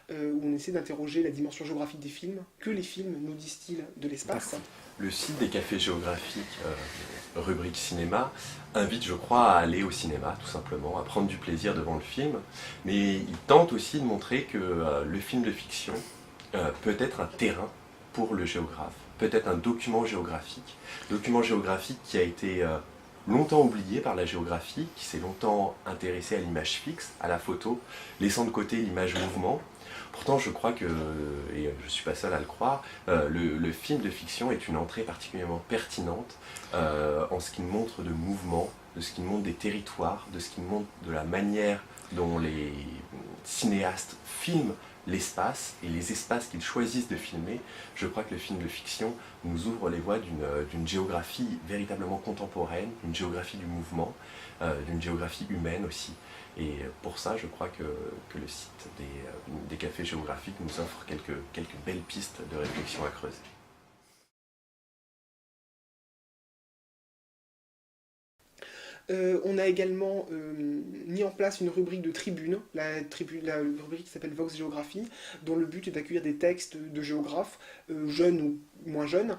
où on essaie d'interroger la dimension géographique des films, que les films nous disent-ils de l'espace. Le site des cafés géographiques, rubrique cinéma, invite, je crois, à aller au cinéma, tout simplement, à prendre du plaisir devant le film, mais il tente aussi de montrer que le film de fiction peut être un terrain pour le géographe, peut être un document géographique qui a été longtemps oublié par la géographie, qui s'est longtemps intéressé à l'image fixe, à la photo, laissant de côté l'image mouvement. Pourtant, je crois que, et je ne suis pas seul à le croire, le film de fiction est une entrée particulièrement pertinente en ce qu'il montre de mouvement, de ce qu'il montre des territoires, de ce qu'il montre de la manière dont les cinéastes filment l'espace et les espaces qu'ils choisissent de filmer. Je crois que le film de fiction nous ouvre les voies d'une géographie véritablement contemporaine, une géographie du mouvement, d'une géographie humaine aussi. Et pour ça, je crois que le site des cafés géographiques nous offre quelques belles pistes de réflexion à creuser. On a également mis en place une rubrique de tribune, la rubrique qui s'appelle Vox Géographie, dont le but est d'accueillir des textes de géographes, jeunes ou moins jeunes,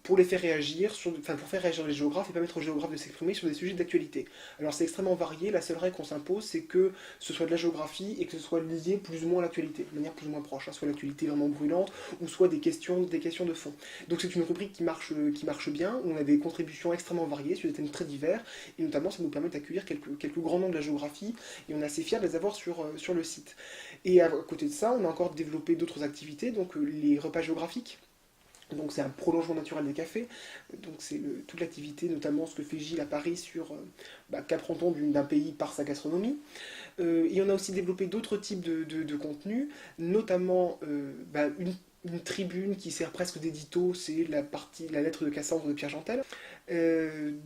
pour les faire réagir, pour faire réagir les géographes et permettre aux géographes de s'exprimer sur des sujets d'actualité. Alors c'est extrêmement varié, la seule règle qu'on s'impose, c'est que ce soit de la géographie et que ce soit lié plus ou moins à l'actualité, de manière plus ou moins proche, soit l'actualité vraiment brûlante, ou soit des questions de fond. Donc c'est une rubrique qui marche bien, où on a des contributions extrêmement variées sur des thèmes très divers, et notamment ça nous permet d'accueillir quelques grands noms de la géographie, et on est assez fiers de les avoir sur le site. Et à côté de ça, on a encore développé d'autres activités, donc les repas géographiques. Donc c'est un prolongement naturel des cafés, donc c'est toute l'activité, notamment ce que fait Gilles à Paris sur qu'apprend-on d'un pays par sa gastronomie. Et on a aussi développé d'autres types de contenus, notamment une tribune qui sert presque d'édito, c'est la lettre de Cassandre de Pierre Jantel.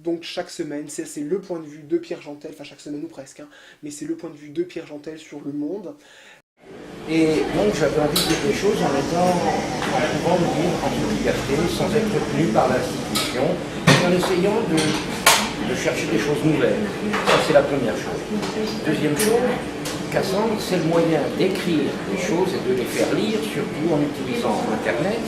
Donc chaque semaine, c'est le point de vue de Pierre Jantel, enfin chaque semaine ou presque, mais c'est le point de vue de Pierre Jantel sur le monde. Et donc j'avais envie de quelque chose en pouvant me vivre en toute liberté, sans être tenu par l'institution, et en essayant de chercher des choses nouvelles. Ça c'est la première chose. Deuxième chose, Cassandre, c'est le moyen d'écrire des choses et de les faire lire, surtout en utilisant Internet,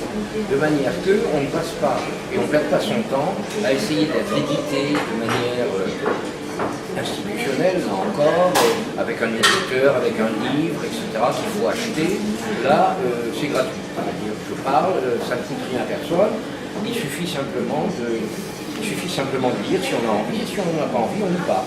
de manière qu'on ne passe pas, et on ne perd pas son temps, à essayer d'être édité de manière institutionnelle, là encore, avec un éditeur, avec un livre, etc., qu'il faut acheter. Là, c'est gratuit. Je parle, ça ne coûte rien à personne. Il suffit simplement de lire si on a envie, et si on n'a pas envie, on lit pas.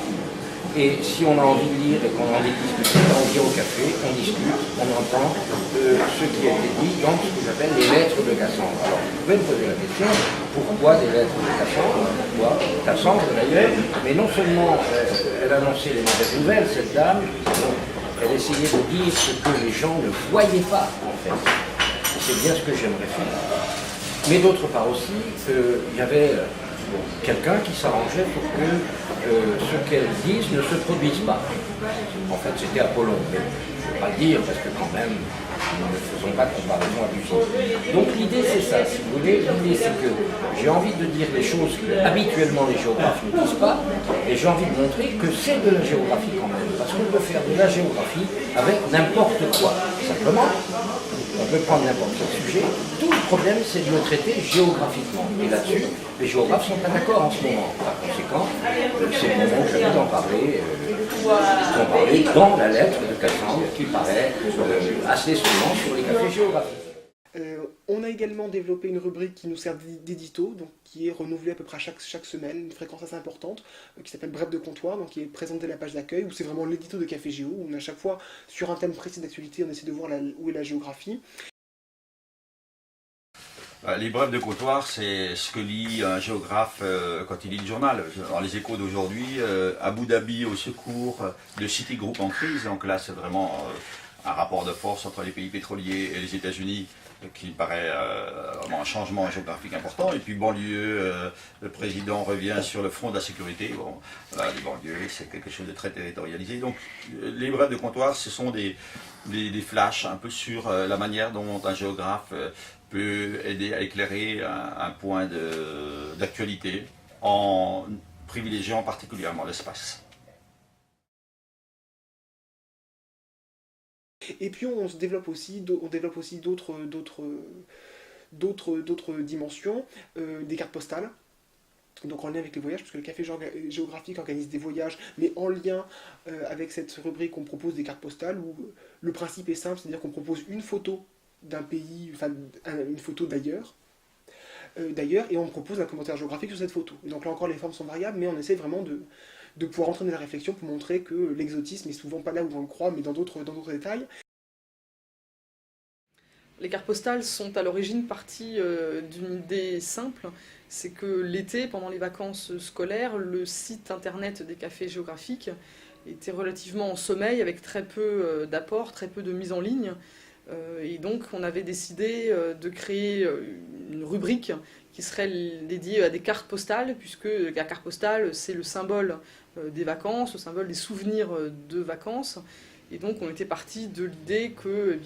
Et si on a envie de lire et qu'on a envie de discuter, on vient au café, on discute, on entend ce qui a été dit dans ce que j'appelle les lettres de Cassandre. Alors, vous pouvez me poser la question, pourquoi des lettres de Cassandre? Pourquoi Cassandre d'ailleurs? Mais non seulement elle annonçait les mauvaises nouvelles, cette dame, elle essayait de dire ce que les gens ne voyaient pas, en fait. Et c'est bien ce que j'aimerais faire. Mais d'autre part aussi, il y avait quelqu'un qui s'arrangeait pour que ce qu'elles disent ne se produise pas. En fait, c'était Apollon, mais je ne vais pas le dire parce que quand même, nous ne faisons pas de comparaison abusive. Donc l'idée c'est ça, si vous voulez, l'idée c'est que j'ai envie de dire des choses que habituellement les géographes ne disent pas, et j'ai envie de montrer que c'est de la géographie quand même, parce qu'on peut faire de la géographie avec n'importe quoi. Simplement, on peut prendre n'importe quel sujet, tout le problème c'est de le traiter géographiquement. Et là-dessus, les géographes ne sont pas d'accord en ce moment. Par conséquent, c'est le moment que j'ai envie d'en parler, dans la lettre de Cassandre qui paraît assez seulement sur les cafés géographiques. On a également développé une rubrique qui nous sert d'édito, donc qui est renouvelée à peu près chaque semaine, une fréquence assez importante, qui s'appelle Bref de comptoir, donc qui est présentée à la page d'accueil, où c'est vraiment l'édito de Café Géo, où on a à chaque fois, sur un thème précis d'actualité, on essaie de voir où est la géographie. Les brefs de comptoir, c'est ce que lit un géographe quand il lit le journal. Dans les Échos d'aujourd'hui, Abu Dhabi au secours, le Citigroup en crise, donc là c'est vraiment un rapport de force entre les pays pétroliers et les États-Unis qui paraît vraiment un changement géographique important. Et puis banlieue, le président revient sur le front de la sécurité. Bon, voilà, les banlieues, c'est quelque chose de très territorialisé. Donc les brefs de comptoir, ce sont des flashs un peu sur la manière dont un géographe peut aider à éclairer un point d'actualité en privilégiant particulièrement l'espace. Et puis on développe aussi d'autres dimensions, des cartes postales. Donc en lien avec les voyages, parce que le Café Géographique organise des voyages, mais en lien avec cette rubrique, on propose des cartes postales où le principe est simple, c'est-à-dire qu'on propose une photo d'un pays, enfin une photo d'ailleurs, et on propose un commentaire géographique sur cette photo. Et donc là encore, les formes sont variables, mais on essaie vraiment de pouvoir entraîner la réflexion pour montrer que l'exotisme est souvent pas là où on le croit, mais dans d'autres détails. Les cartes postales sont à l'origine partie d'une idée simple, c'est que l'été, pendant les vacances scolaires, le site internet des cafés géographiques était relativement en sommeil, avec très peu d'apports, très peu de mise en ligne. Et donc on avait décidé de créer une rubrique qui serait dédiée à des cartes postales, puisque la carte postale c'est le symbole des vacances, le symbole des souvenirs de vacances. Et donc on était parti de l'idée que,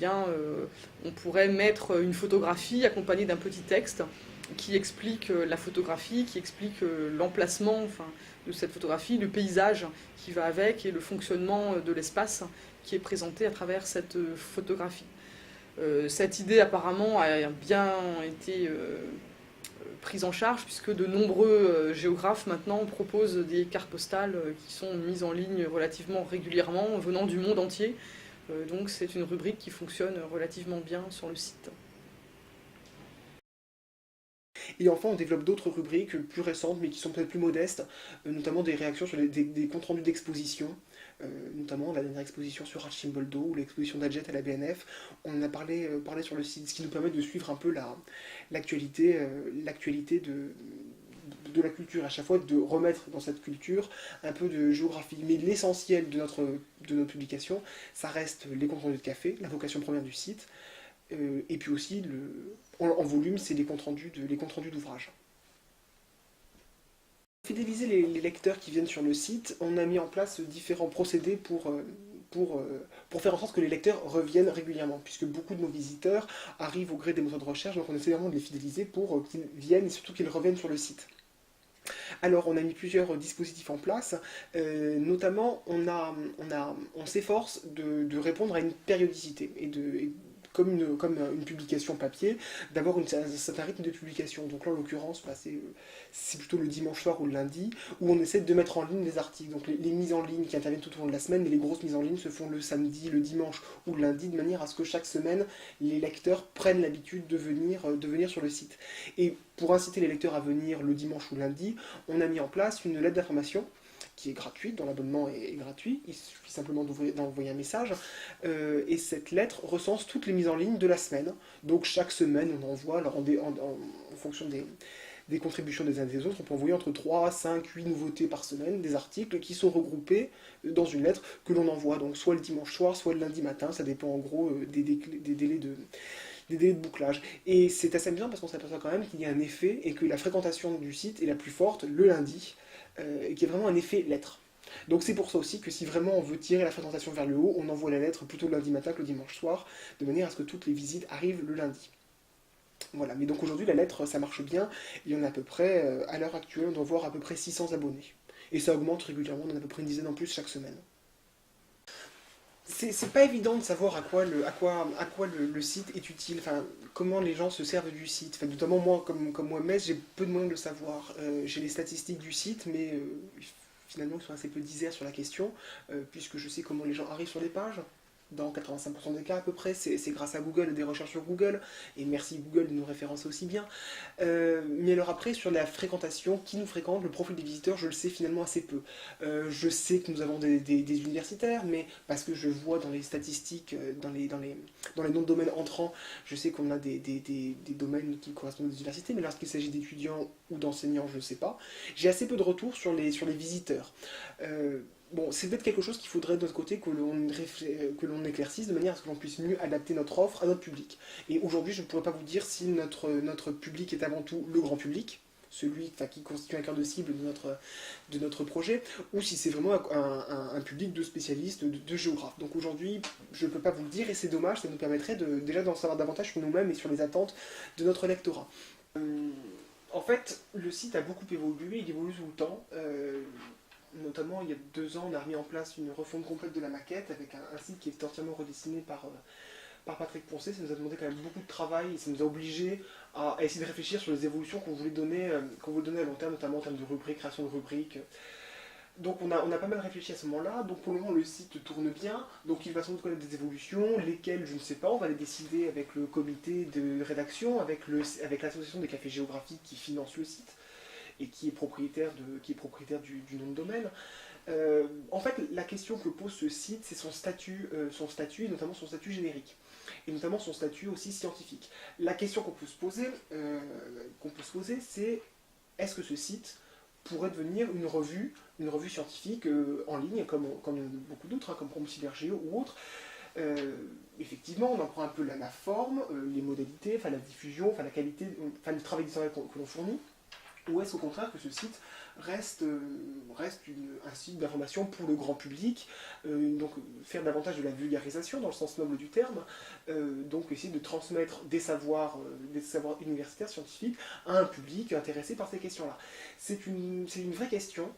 on pourrait mettre une photographie accompagnée d'un petit texte qui explique la photographie, qui explique l'emplacement de cette photographie, le paysage qui va avec et le fonctionnement de l'espace qui est présenté à travers cette photographie. Cette idée apparemment a bien été prise en charge, puisque de nombreux géographes maintenant proposent des cartes postales qui sont mises en ligne relativement régulièrement venant du monde entier. Donc c'est une rubrique qui fonctionne relativement bien sur le site. Et enfin, on développe d'autres rubriques plus récentes, mais qui sont peut-être plus modestes, notamment des réactions sur des comptes rendus d'exposition, notamment la dernière exposition sur Archimboldo ou l'exposition d'Adjet à la BNF. On en a parlé sur le site, ce qui nous permet de suivre un peu l'actualité de la culture, à chaque fois de remettre dans cette culture un peu de géographie. Mais l'essentiel de notre publication, ça reste les comptes rendus de café, la vocation première du site, et puis aussi, en volume, c'est les comptes rendus d'ouvrages. Pour fidéliser les lecteurs qui viennent sur le site, on a mis en place différents procédés pour faire en sorte que les lecteurs reviennent régulièrement, puisque beaucoup de nos visiteurs arrivent au gré des moteurs de recherche, donc on essaie vraiment de les fidéliser pour qu'ils viennent et surtout qu'ils reviennent sur le site. Alors on a mis plusieurs dispositifs en place, notamment on s'efforce de répondre à une périodicité et comme une publication papier, d'avoir un certain rythme de publication. Donc là, en l'occurrence, c'est plutôt le dimanche soir ou le lundi, où on essaie de mettre en ligne les articles. Donc les mises en ligne qui interviennent tout au long de la semaine, mais les grosses mises en ligne se font le samedi, le dimanche ou le lundi, de manière à ce que chaque semaine, les lecteurs prennent l'habitude de venir sur le site. Et pour inciter les lecteurs à venir le dimanche ou le lundi, on a mis en place une lettre d'information qui est gratuite, dont l'abonnement est gratuit, il suffit simplement d'envoyer un message, et cette lettre recense toutes les mises en ligne de la semaine. Donc chaque semaine, on envoie, alors en fonction des contributions des uns et des autres, on peut envoyer entre 3, 5, 8 nouveautés par semaine, des articles qui sont regroupés dans une lettre que l'on envoie, donc soit le dimanche soir, soit le lundi matin, ça dépend en gros des délais de bouclage. Et c'est assez amusant parce qu'on s'aperçoit quand même qu'il y a un effet et que la fréquentation du site est la plus forte le lundi, et qu'il y a vraiment un effet lettre. Donc c'est pour ça aussi que si vraiment on veut tirer la fréquentation vers le haut, on envoie la lettre plutôt le lundi matin que le dimanche soir, de manière à ce que toutes les visites arrivent le lundi. Voilà, mais donc aujourd'hui la lettre ça marche bien, il y en a à peu près, à l'heure actuelle on doit voir à peu près 600 abonnés. Et ça augmente régulièrement, on en a à peu près une dizaine en plus chaque semaine. C'est pas évident de savoir à quoi le site est utile, enfin, comment les gens se servent du site. Enfin, notamment moi, comme moi-même, j'ai peu de moyens de le savoir. J'ai les statistiques du site, mais finalement ils sont assez peu diserts sur la question, puisque je sais comment les gens arrivent sur les pages. Dans 85% des cas à peu près, c'est grâce à Google et des recherches sur Google, et merci Google de nous référencer aussi bien. Mais alors après, sur la fréquentation, qui nous fréquente, le profil des visiteurs, je le sais finalement assez peu. Je sais que nous avons des universitaires, mais parce que je vois dans les statistiques, dans les noms de domaines entrants, je sais qu'on a des domaines qui correspondent aux universités, mais lorsqu'il s'agit d'étudiants ou d'enseignants, je ne sais pas. J'ai assez peu de retours sur les visiteurs. Bon, c'est peut-être quelque chose qu'il faudrait de notre côté que l'on éclaircisse de manière à ce que l'on puisse mieux adapter notre offre à notre public. Et aujourd'hui, je ne pourrais pas vous dire si notre public est avant tout le grand public, celui qui constitue un cœur de cible de notre projet, ou si c'est vraiment un public de spécialistes, de géographes. Donc aujourd'hui, je ne peux pas vous le dire, et c'est dommage, ça nous permettrait déjà d'en savoir davantage sur nous-mêmes et sur les attentes de notre lectorat. En fait, le site a beaucoup évolué, il évolue tout le temps. Notamment, il y a 2 ans, on a remis en place une refonte complète de la maquette avec un site qui est entièrement redessiné par Patrick Poncet. Ça nous a demandé quand même beaucoup de travail et ça nous a obligé à essayer de réfléchir sur les évolutions qu'on voulait donner à long terme, notamment en termes de rubriques, création de rubriques. Donc on a pas mal réfléchi à ce moment-là. Donc pour le moment, le site tourne bien. Donc il va sans doute connaître des évolutions, lesquelles je ne sais pas. On va les décider avec le comité de rédaction, avec l'association des cafés géographiques qui finance le site et qui est propriétaire du nom de domaine. En fait, la question que pose ce site, c'est son statut, et notamment son statut générique, et notamment son statut aussi scientifique. La question qu'on peut se poser, c'est est-ce que ce site pourrait devenir une revue scientifique en ligne, comme beaucoup d'autres, comme PromCyberGeo ou autres. Effectivement, on en prend un peu la forme, les modalités, la diffusion, la qualité, le travail d'éditorial que l'on fournit. Ou est-ce au contraire que ce site reste un site d'information pour le grand public, donc faire davantage de la vulgarisation dans le sens noble du terme, donc essayer de transmettre des savoirs universitaires, scientifiques à un public intéressé par ces questions-là. C'est une vraie question.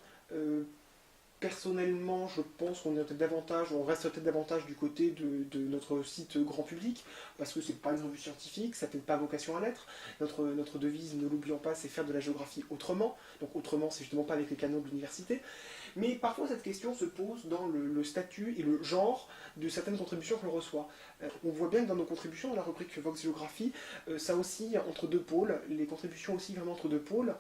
Personnellement, je pense qu'on reste peut-être davantage du côté de notre site grand public, parce que c'est pas une revue scientifique, ça n'a peut-être pas vocation à l'être. Notre devise, ne l'oublions pas, c'est faire de la géographie autrement. Donc autrement, c'est justement pas avec les canaux de l'université. Mais parfois, cette question se pose dans le statut et le genre de certaines contributions que l'on reçoit. On voit bien que dans nos contributions, dans la rubrique Vox Géographie, ça oscille entre 2 pôles. Les contributions oscillent vraiment entre 2 pôles.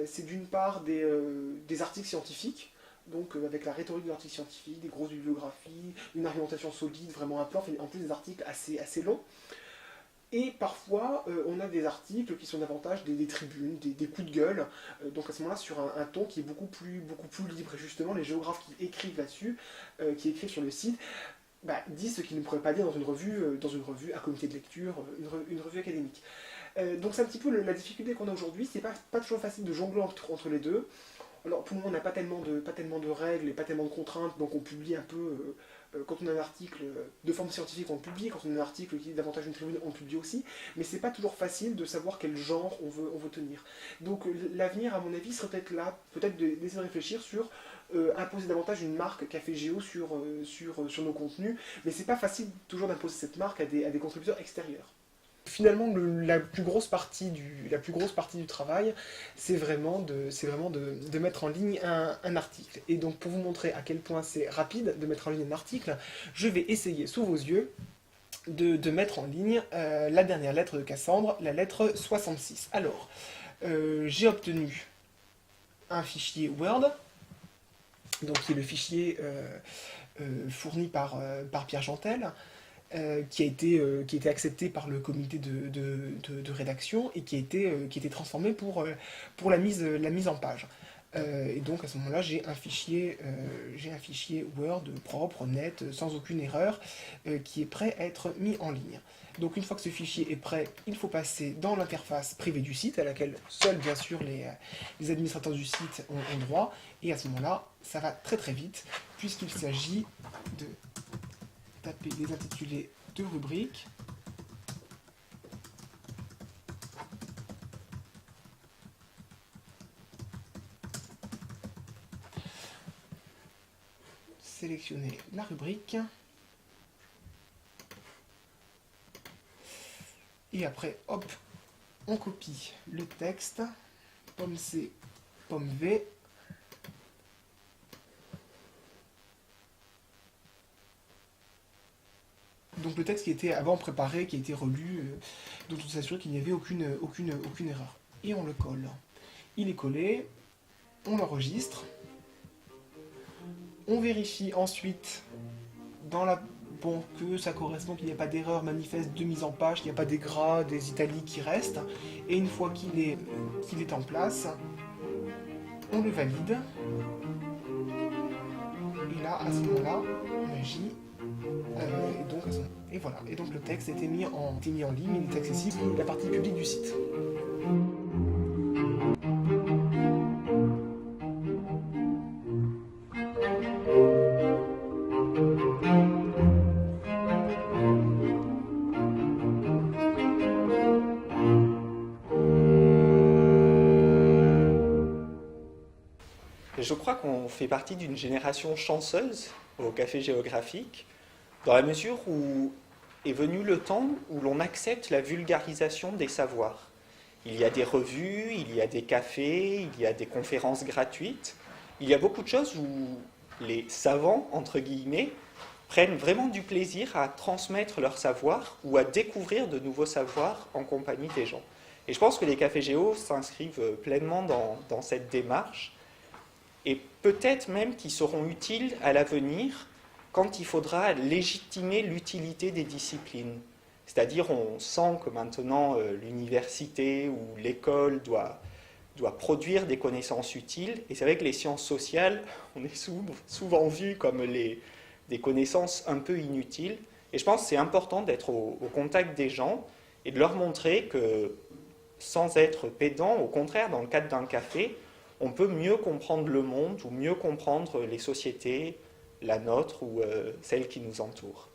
C'est d'une part des articles scientifiques, donc avec la rhétorique de l'article scientifique, des grosses bibliographies, une argumentation solide, vraiment un plan, en plus des articles assez longs. Et parfois, on a des articles qui sont davantage des tribunes, des coups de gueule, donc à ce moment-là sur un ton qui est beaucoup plus libre. Et justement, les géographes qui écrivent là-dessus, qui écrivent sur le site, disent ce qu'ils ne pourraient pas dire dans une revue à comité de lecture, une revue académique. Donc c'est un petit peu la difficulté qu'on a aujourd'hui, c'est pas toujours facile de jongler entre les deux. Alors pour le moment on n'a pas tellement de règles et pas tellement de contraintes, donc on publie un peu, quand on a un article de forme scientifique on le publie, quand on a un article qui est davantage une tribune on le publie aussi, mais c'est pas toujours facile de savoir quel genre on veut tenir. Donc l'avenir à mon avis serait peut-être là, d'essayer de réfléchir sur imposer davantage une marque Café Géo sur nos contenus, mais c'est pas facile toujours d'imposer cette marque à des contributeurs extérieurs. Finalement, la plus grosse partie du travail, c'est vraiment de mettre en ligne un article. Et donc, pour vous montrer à quel point c'est rapide de mettre en ligne un article, je vais essayer, sous vos yeux, de mettre en ligne la dernière lettre de Cassandre, la lettre 66. Alors, j'ai obtenu un fichier Word. donc qui est le fichier fourni par Pierre Jantel, qui a été accepté par le comité de rédaction et qui a été transformé pour la mise en page. Et donc à ce moment-là, j'ai un fichier Word propre, net, sans aucune erreur, qui est prêt à être mis en ligne. Donc une fois que ce fichier est prêt, il faut passer dans l'interface privée du site, à laquelle seuls bien sûr les administrateurs du site ont droit. Et à ce moment-là, ça va très très vite, puisqu'il s'agit de taper les intitulés de rubriques. Sélectionner la rubrique. Et après, hop, on copie le texte. Pomme C, pomme V. Donc le texte qui était avant préparé, qui a été relu, donc on s'assure qu'il n'y avait aucune erreur. Et on le colle. Il est collé, on l'enregistre. On vérifie ensuite que ça correspond, qu'il n'y a pas d'erreur manifeste de mise en page, qu'il n'y a pas des gras, des italiques qui restent. Et une fois qu'il est en place, on le valide. Et là, à ce moment-là, magie. Et voilà. Et donc le texte a été mis en ligne, il est accessible à la partie publique du site. Je crois qu'on fait partie d'une génération chanceuse au Café Géographique, dans la mesure où est venu le temps où l'on accepte la vulgarisation des savoirs. Il y a des revues, il y a des cafés, il y a des conférences gratuites. Il y a beaucoup de choses où les savants, entre guillemets, prennent vraiment du plaisir à transmettre leur savoir ou à découvrir de nouveaux savoirs en compagnie des gens. Et je pense que les cafés géo s'inscrivent pleinement dans cette démarche. Et peut-être même qu'ils seront utiles à l'avenir quand il faudra légitimer l'utilité des disciplines. C'est-à-dire, on sent que maintenant l'université ou l'école doit produire des connaissances utiles. Et c'est vrai que les sciences sociales, on est souvent vus comme des connaissances un peu inutiles. Et je pense que c'est important d'être au contact des gens et de leur montrer que, sans être pédant, au contraire, dans le cadre d'un café, on peut mieux comprendre le monde ou mieux comprendre les sociétés, la nôtre ou celles qui nous entourent.